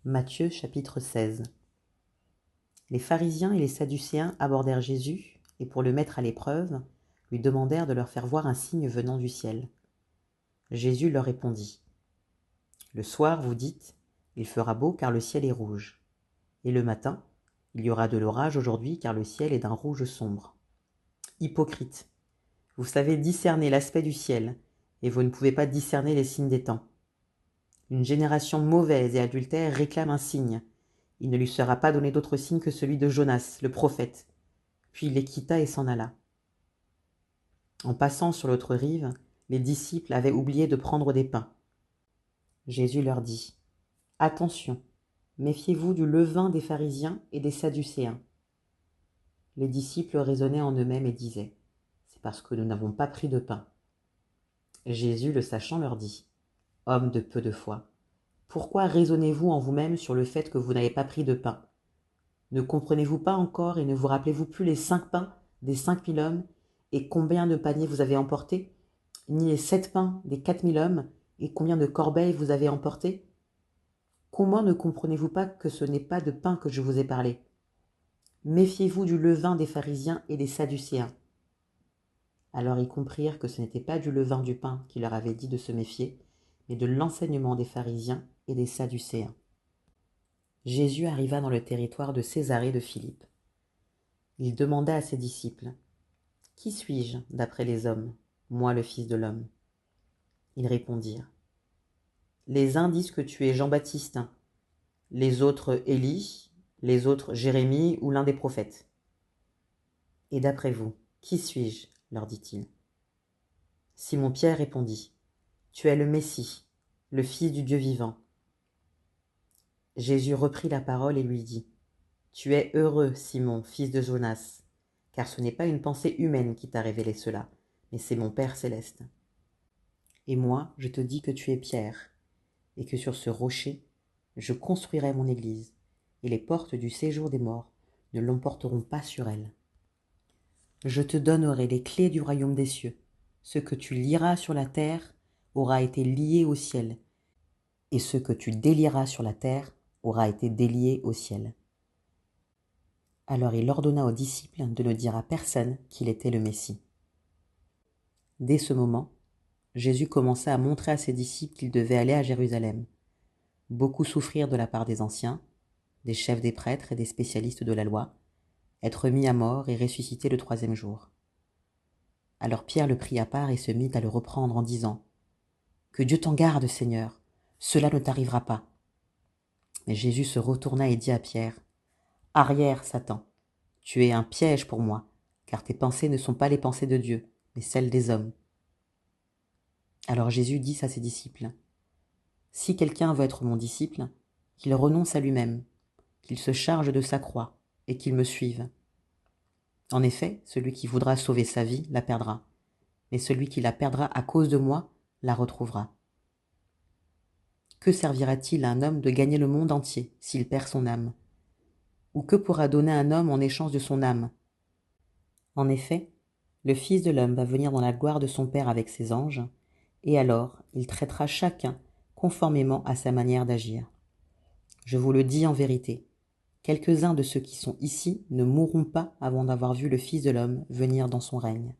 Matthieu chapitre 16. Les pharisiens et les sadducéens abordèrent Jésus et pour le mettre à l'épreuve, lui demandèrent de leur faire voir un signe venant du ciel. Jésus leur répondit : Le soir, vous dites, il fera beau car le ciel est rouge. Et le matin, il y aura de l'orage aujourd'hui car le ciel est d'un rouge sombre. Hypocrites, vous savez discerner l'aspect du ciel, et vous ne pouvez pas discerner les signes des temps. Une génération mauvaise et adultère réclame un signe. Il ne lui sera pas donné d'autre signe que celui de Jonas, le prophète. Puis il les quitta et s'en alla. En passant sur l'autre rive, les disciples avaient oublié de prendre des pains. Jésus leur dit : Attention, méfiez-vous du levain des pharisiens et des sadducéens. Les disciples raisonnaient en eux-mêmes et disaient : C'est parce que nous n'avons pas pris de pain. Jésus, le sachant, leur dit : Hommes de peu de foi, pourquoi raisonnez-vous en vous-même sur le fait que vous n'avez pas pris de pain ? Ne comprenez-vous pas encore et ne vous rappelez-vous plus les 5 pains des 5000 hommes et combien de paniers vous avez emportés, ni les 7 pains des 4000 hommes et combien de corbeilles vous avez emportés ? Comment ne comprenez-vous pas que ce n'est pas de pain que je vous ai parlé ? Méfiez-vous du levain des pharisiens et des sadducéens. Alors ils comprirent que ce n'était pas du levain du pain qui leur avait dit de se méfier, mais de l'enseignement des pharisiens et des sadducéens. Jésus arriva dans le territoire de Césarée de Philippe. Il demanda à ses disciples : Qui suis-je d'après les hommes, moi le Fils de l'homme ? Ils répondirent : Les uns disent que tu es Jean-Baptiste, les autres Élie, les autres Jérémie ou l'un des prophètes. Et d'après vous, qui suis-je ? Leur dit-il. Simon-Pierre répondit : Tu es le Messie, le Fils du Dieu vivant. Jésus reprit la parole et lui dit : Tu es heureux, Simon, fils de Jonas, car ce n'est pas une pensée humaine qui t'a révélé cela, mais c'est mon Père céleste. Et moi, je te dis que tu es Pierre, et que sur ce rocher, je construirai mon église, et les portes du séjour des morts ne l'emporteront pas sur elle. Je te donnerai les clés du royaume des cieux. Ce que tu lieras sur la terre aura été lié au ciel, et ce que tu délieras sur la terre aura été délié au ciel. Alors il ordonna aux disciples de ne dire à personne qu'il était le Messie. Dès ce moment, Jésus commença à montrer à ses disciples qu'ils devaient aller à Jérusalem, beaucoup souffrir de la part des anciens, des chefs des prêtres et des spécialistes de la loi, être mis à mort et ressusciter le 3e jour. Alors Pierre le prit à part et se mit à le reprendre en disant : Que Dieu t'en garde, Seigneur, cela ne t'arrivera pas. Mais Jésus se retourna et dit à Pierre : Arrière, Satan, tu es un piège pour moi, car tes pensées ne sont pas les pensées de Dieu, mais celles des hommes. Alors Jésus dit à ses disciples : Si quelqu'un veut être mon disciple, qu'il renonce à lui-même, qu'il se charge de sa croix et qu'il me suive. En effet, celui qui voudra sauver sa vie la perdra, mais celui qui la perdra à cause de moi la retrouvera. Que servira-t-il à un homme de gagner le monde entier s'il perd son âme ? Ou que pourra donner un homme en échange de son âme ? En effet, le Fils de l'homme va venir dans la gloire de son Père avec ses anges, et alors il traitera chacun conformément à sa manière d'agir. Je vous le dis en vérité, quelques-uns de ceux qui sont ici ne mourront pas avant d'avoir vu le Fils de l'homme venir dans son règne.